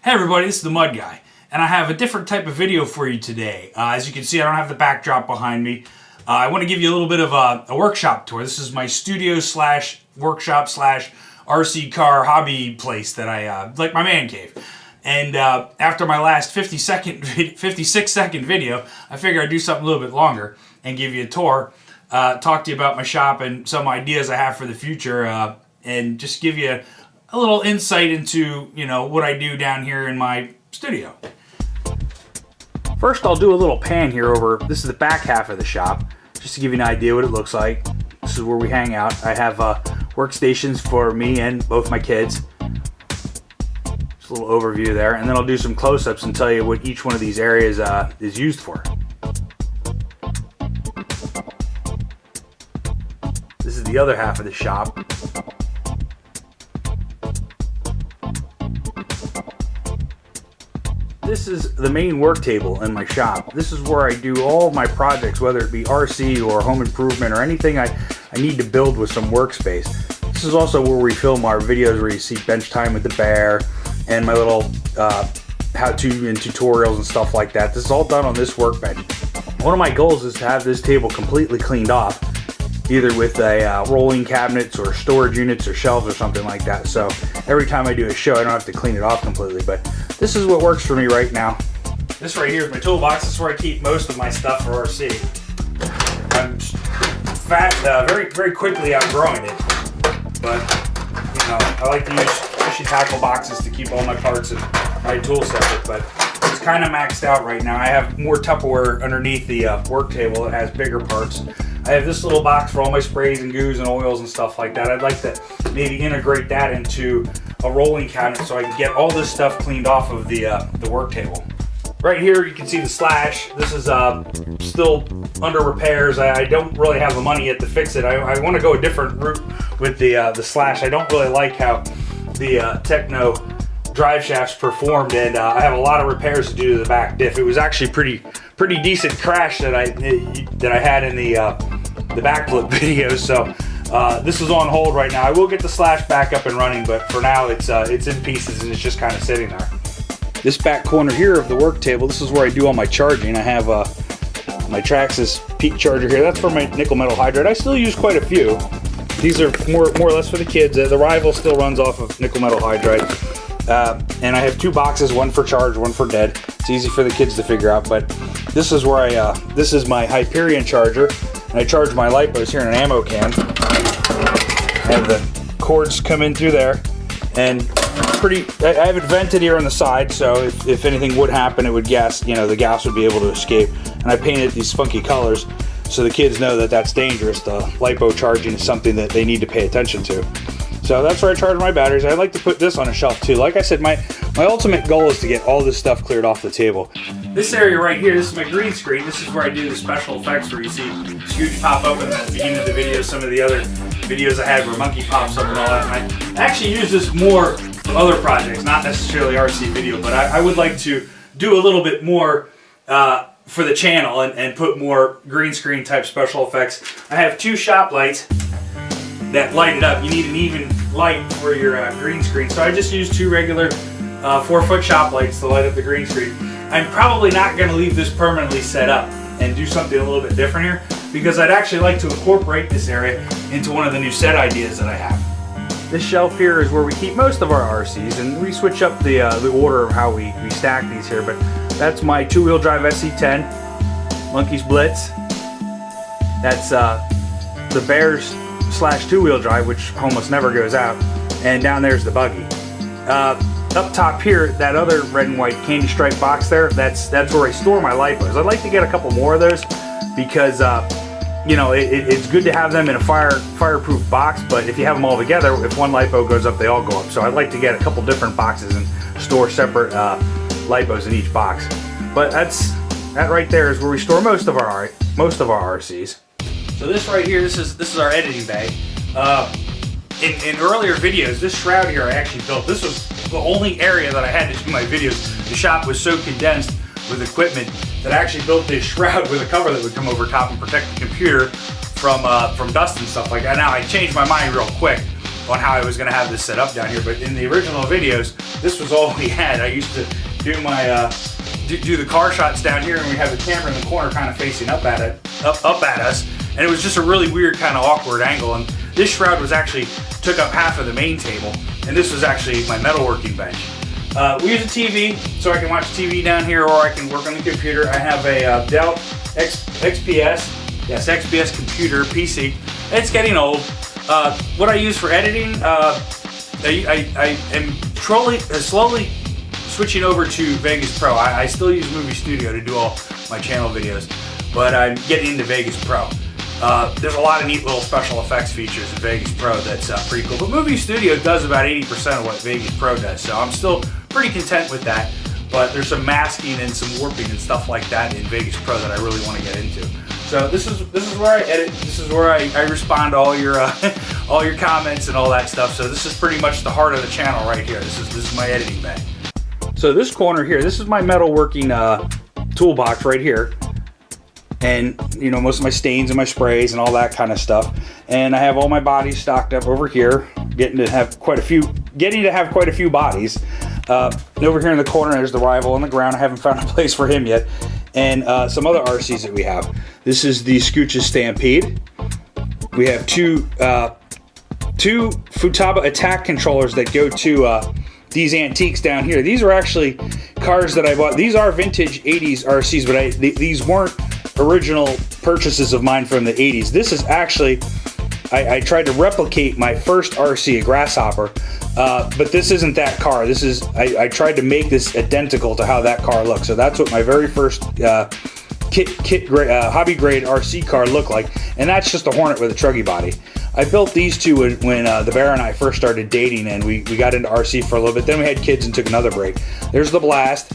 Hey everybody, this is the Mud Guy, and I have a different type of video for you today. As you can see, I don't have the backdrop behind me. I want to give you a little bit of a workshop tour. This is my studio slash workshop slash RC car hobby place that I, like my man cave. And after my last 56 second video, I figured I'd do something a little bit longer and give you a tour, talk to you about my shop and some ideas I have for the future, and just give you a little insight into, you know, what I do down here in my studio. First, I'll do a little pan here over, this is the back half of the shop, just to give you an idea what it looks like. This is where we hang out. I have workstations for me and both my kids. Just a little overview there, and then I'll do some close-ups and tell you what each one of these areas is used for. This is the other half of the shop. This is the main work table in my shop. This is where I do all of my projects, whether it be RC or home improvement or anything I need to build with some workspace. This is also where we film our videos where you see bench time with the bear and my little how-to and tutorials and stuff like that. This is all done on this workbench. One of my goals is to have this table completely cleaned off, either with a rolling cabinets or storage units or shelves or something like that. So every time I do a show, I don't have to clean it off completely, but this is what works for me right now. This right here is my toolbox. This is where I keep most of my stuff for RC. I'm fat, very quickly outgrowing it, but you know, I like to use fishy tackle boxes to keep all my parts and my tools separate, but it's kind of maxed out right now. I have more Tupperware underneath the work table that has bigger parts. I have this little box for all my sprays and goos and oils and stuff like that. I'd like to maybe integrate that into a rolling cabinet so I can get all this stuff cleaned off of the work table. Right here you can see the slash. This is still under repairs. I don't really have the money yet to fix it. I want to go a different route with the slash. I don't really like how the Techno drive shafts performed, and I have a lot of repairs to do to the back diff. It was actually pretty decent crash that I had in the backflip videos. So this is on hold right now. I will get the slash back up and running, but for now it's in pieces and it's just kind of sitting there. This back corner here of the work table, this is where I do all my charging. I have my Traxxas peak charger here. That's for my nickel metal hydride. I still use quite a few. These are more or less for the kids. The Rival still runs off of nickel metal hydride. And I have two boxes, one for charge, one for dead. It's easy for the kids to figure out, but this is where this is my Hyperion charger, and I charge my lipos here in an ammo can. I have the cords come in through there, and I have it vented here on the side, so if anything would happen, it would gas, you know, the gas would be able to escape. And I painted these funky colors so the kids know that that's dangerous. The lipo charging is something that they need to pay attention to. So that's where I charge my batteries. I like to put this on a shelf too. Like I said, my ultimate goal is to get all this stuff cleared off the table. This area right here, this is my green screen. This is where I do the special effects where you see Scooch pop up in the beginning of the video, some of the other videos I had where Monkey pops up and all that. And I actually use this more for other projects, not necessarily RC video, but I would like to do a little bit more for the channel and put more green screen type special effects. I have two shop lights that light it up. You need an even light for your green screen, so I just use two regular 4-foot shop lights to light up the green screen. I'm probably not going to leave this permanently set up and do something a little bit different here, because I'd actually like to incorporate this area into one of the new set ideas that I have. This shelf here is where we keep most of our RCs, and we switch up the order of how we stack these here, but that's my two-wheel drive SC10 Monkey's Blitz. That's the Bears / two-wheel drive, which almost never goes out, and down there's the buggy. Up top here, that other red and white candy stripe box there, that's where I store my lipos. I'd like to get a couple more of those because you know, it's good to have them in a fireproof box, but if you have them all together, if one lipo goes up, they all go up. So I'd like to get a couple different boxes and store separate lipos in each box. But that right there is where we store most of our RCs. So this right here, this is our editing bay. In earlier videos, this shroud here I actually built. This was the only area that I had to do my videos. The shop was so condensed with equipment that I actually built this shroud with a cover that would come over top and protect the computer from dust and stuff like that. Now I changed my mind real quick. on how I was going to have this set up down here, but in the original videos, this was all we had. I used to do my do the car shots down here, and we have the camera in the corner kind of facing up at us, and it was just a really weird kind of awkward angle. And this shroud was actually took up half of the main table, and this was actually my metalworking bench. We use a TV, so I can watch TV down here, or I can work on the computer. I have a Dell XPS computer PC. It's getting old. What I use for editing, I am slowly switching over to Vegas Pro. I still use Movie Studio to do all my channel videos, but I'm getting into Vegas Pro. There's a lot of neat little special effects features in Vegas Pro that's pretty cool. But Movie Studio does about 80% of what Vegas Pro does, so I'm still pretty content with that. But there's some masking and some warping and stuff like that in Vegas Pro that I really want to get into. So this is where I edit. This is where I respond to all your all your comments and all that stuff. So this is pretty much the heart of the channel right here. This is my editing bay. So this corner here, this is my metalworking toolbox right here. And you know, most of my stains and my sprays and all that kind of stuff. And I have all my bodies stocked up over here, getting to have quite a few bodies. Over here in the corner, there's the rival on the ground. I haven't found a place for him yet. And some other RCs that we have. This is the Scooch's Stampede. We have two Futaba attack controllers that go to these antiques down here. These are actually cars that I bought. These are vintage 80s RCs, but these weren't original purchases of mine from the 80s. This is actually, I tried to replicate my first RC, a Grasshopper, but this isn't that car. This is, I tried to make this identical to how that car looks. So that's what my very first hobby grade RC car looked like, and that's just a Hornet with a truggy body. I built these two when the Bear and I first started dating, and we got into RC for a little bit. Then we had kids and took another break. There's the Blast.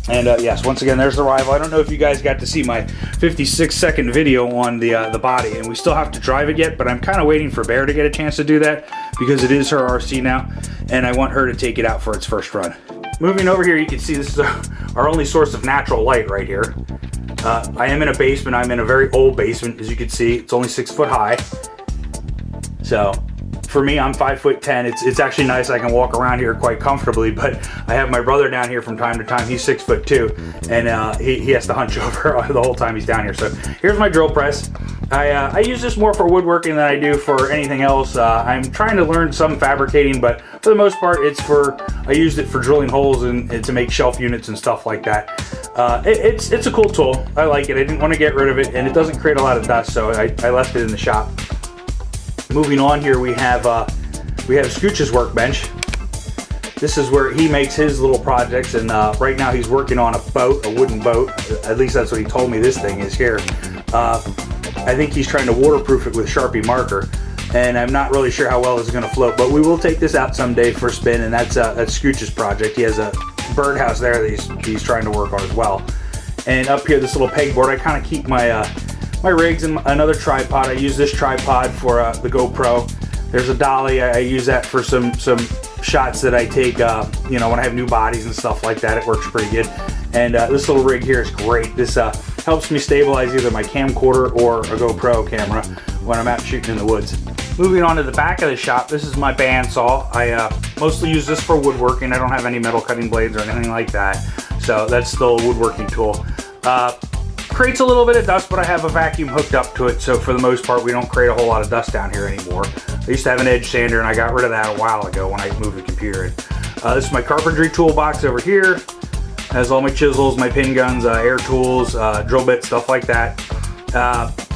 And yes, once again, there's the rival. I don't know if you guys got to see my 56-second video on the body, and we still have to drive it yet, but I'm kind of waiting for Bear to get a chance to do that because it is her RC now, and I want her to take it out for its first run. Moving over here, you can see this is our only source of natural light right here. I am in a basement. I'm in a very old basement, as you can see. It's only 6 foot high. So for me, I'm 5'10". It's actually nice. I can walk around here quite comfortably, but I have my brother down here from time to time. He's 6'2", and he has to hunch over the whole time he's down here. So here's my drill press. I use this more for woodworking than I do for anything else. I'm trying to learn some fabricating, but for the most part, I used it for drilling holes and to make shelf units and stuff like that. It's a cool tool. I like it. I didn't want to get rid of it, and it doesn't create a lot of dust, so I left it in the shop. Moving on here, we have Scooch's Workbench. This is where he makes his little projects, and right now he's working on a boat, a wooden boat. At least that's what he told me this thing is here. I think he's trying to waterproof it with Sharpie marker, and I'm not really sure how well it's going to float, but we will take this out someday for a spin, and that's Scooch's project. He has a birdhouse there that he's trying to work on as well. And up here, this little pegboard, I kind of keep my rigs and another tripod. I use this tripod for the GoPro. There's a dolly. I use that for some shots that I take, you know, when I have new bodies and stuff like that. It works pretty good. And this little rig here is great. This helps me stabilize either my camcorder or a GoPro camera when I'm out shooting in the woods. Moving on to the back of the shop, this is my bandsaw. I mostly use this for woodworking. I don't have any metal cutting blades or anything like that, so that's still a woodworking tool. Creates a little bit of dust, but I have a vacuum hooked up to it, so for the most part we don't create a whole lot of dust down here anymore. I used to have an edge sander, and I got rid of that a while ago when I moved the computer in. This is my carpentry toolbox over here. Has all my chisels, my pin guns, air tools, drill bits, stuff like that.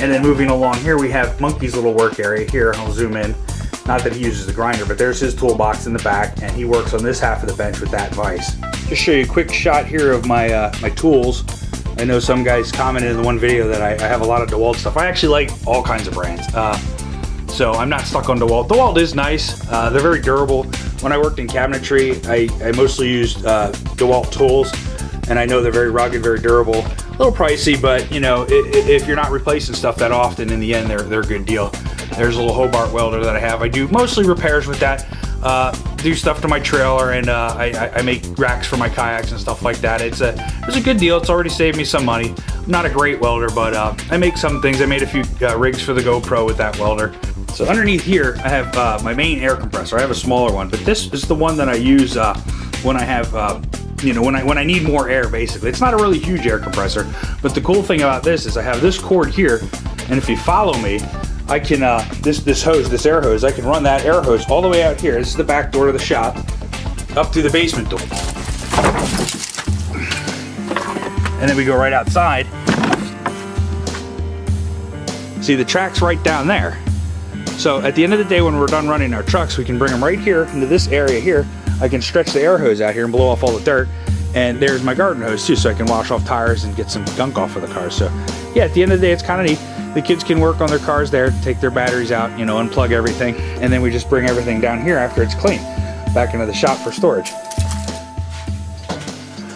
And then moving along here, we have Monkey's little work area here. I'll zoom in. Not that he uses the grinder, but there's his toolbox in the back, and he works on this half of the bench with that vise. Just show you a quick shot here of my my tools. I know some guys commented in the one video that I have a lot of DeWalt stuff. I actually like all kinds of brands, so I'm not stuck on DeWalt. DeWalt is nice. They're very durable. When I worked in cabinetry, I mostly used DeWalt tools, and I know they're very rugged, very durable. A little pricey, but you know, if you're not replacing stuff that often, in the end, they're a good deal. There's a little Hobart welder that I have. I do mostly repairs with that. do stuff to my trailer, and I make racks for my kayaks and stuff like that. It's a good deal. It's already saved me some money. I'm not a great welder, but I make some things. I made a few rigs for the GoPro with that welder. So underneath here, I have my main air compressor. I have a smaller one, but this is the one that I use when I have, when I need more air, basically. It's not a really huge air compressor, but the cool thing about this is I have this cord here, and if you follow me, I can, this air hose, I can run that air hose all the way out here. This is the back door of the shop, up to the basement door. And then we go right outside. See, the track's right down there. So at the end of the day, when we're done running our trucks, we can bring them right here into this area here. I can stretch the air hose out here and blow off all the dirt. And there's my garden hose too, so I can wash off tires and get some gunk off of the car. So yeah, at the end of the day, it's kind of neat. The kids can work on their cars there, take their batteries out, unplug everything. And then we just bring everything down here after it's clean, back into the shop for storage.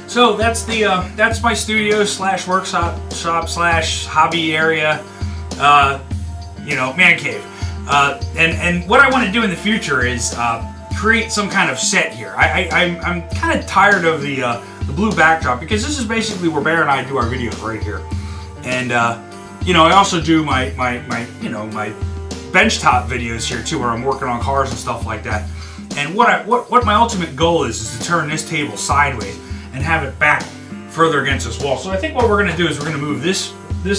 So that's my studio slash workshop slash hobby area, man cave. And what I want to do in the future is create some kind of set here. I'm kind of tired of the blue backdrop, because this is basically where Bear and I do our videos right here. And I also do my benchtop videos here too, where I'm working on cars and stuff like that. And what my ultimate goal is to turn this table sideways and have it back further against this wall. So I think what we're going to do is we're going to move this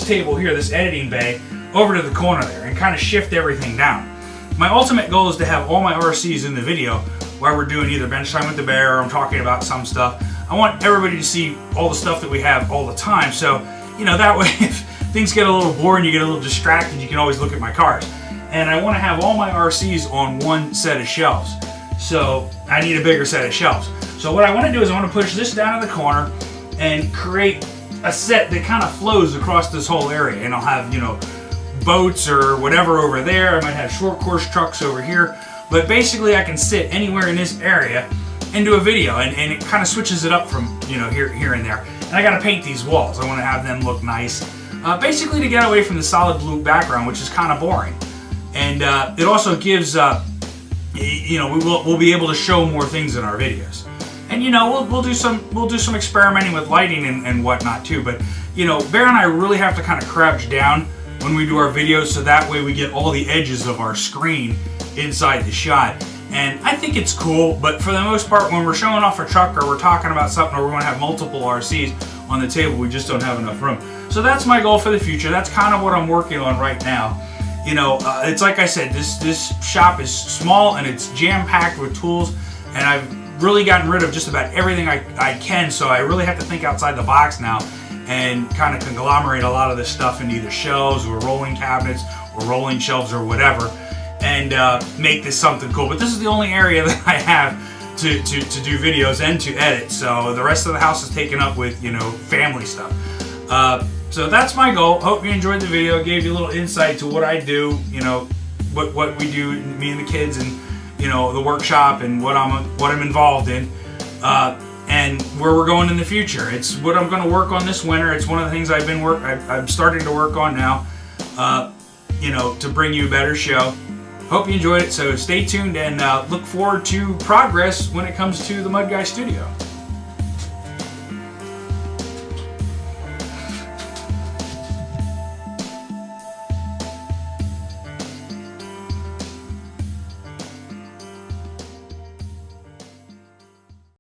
table here, this editing bay, over to the corner there and kind of shift everything down. My ultimate goal is to have all my RCs in the video while we're doing either bench time with the Bear or I'm talking about some stuff. I want everybody to see all the stuff that we have all the time, so that way if things get a little boring, you get a little distracted, you can always look at my cars. And I want to have all my RCs on one set of shelves, so I need a bigger set of shelves. So what I want to do is I want to push this down in the corner and create a set that kind of flows across this whole area, and I'll have boats or whatever over there. I might have short course trucks over here, but basically I can sit anywhere in this area and do a video, and it kind of switches it up from here and there. And I got to paint these walls. I want to have them look nice, basically to get away from the solid blue background, which is kind of boring. And it also gives we'll be able to show more things in our videos. And we'll do some experimenting with lighting and whatnot too. But Bear and I really have to kind of crouch down when we do our videos, so that way we get all the edges of our screen inside the shot. And I think it's cool, but for the most part, when we're showing off a truck or we're talking about something, or we're going to have multiple RCs on the table, we just don't have enough room. So that's my goal for the future. That's kind of what I'm working on right now. It's like I said, this shop is small and it's jam-packed with tools, and I've really gotten rid of just about everything I can, so I really have to think outside the box now and kind of conglomerate a lot of this stuff into either shelves or rolling cabinets or rolling shelves or whatever, and make this something cool. But this is the only area that I have to do videos and to edit, so the rest of the house is taken up with family stuff. So that's my goal. Hope you enjoyed the video. Gave you a little insight to what I do, what we do, me and the kids, and the workshop, and what I'm involved in. And where we're going in the future. It's what I'm going to work on this winter. It's one of the things I'm starting to work on now, to bring you a better show. Hope you enjoyed it, so stay tuned and look forward to progress when it comes to the MudGuy Studio.